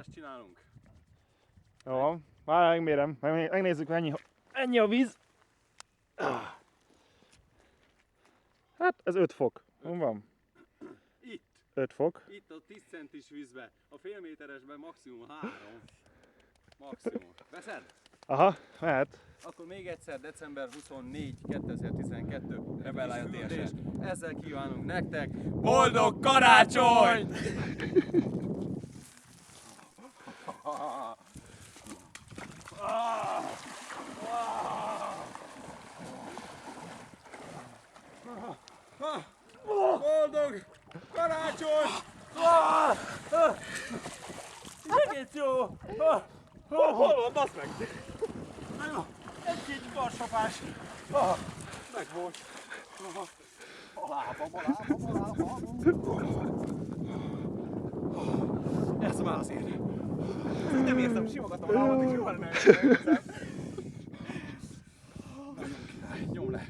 Vízvásást csinálunk. Jó, már megmérem, megnézzük ennyi a víz. Hát ez 5 fok, van? Itt. 5 fok. Itt a 10 centis vízbe, a fél méteresben maximum 3. Maximum. Veszed? Aha, mehet. Akkor még egyszer december 24, 2012 Rebel és ezzel kívánunk nektek boldog karácsonyt! Boldog karácsony! Egész jó! Hol van, bassz meg! Egy-két karsapás! Meg volt! A lábam! Ez már azért! Nem értem, simogatom a lábam, és jól lenne. Nagyon király, nyom le!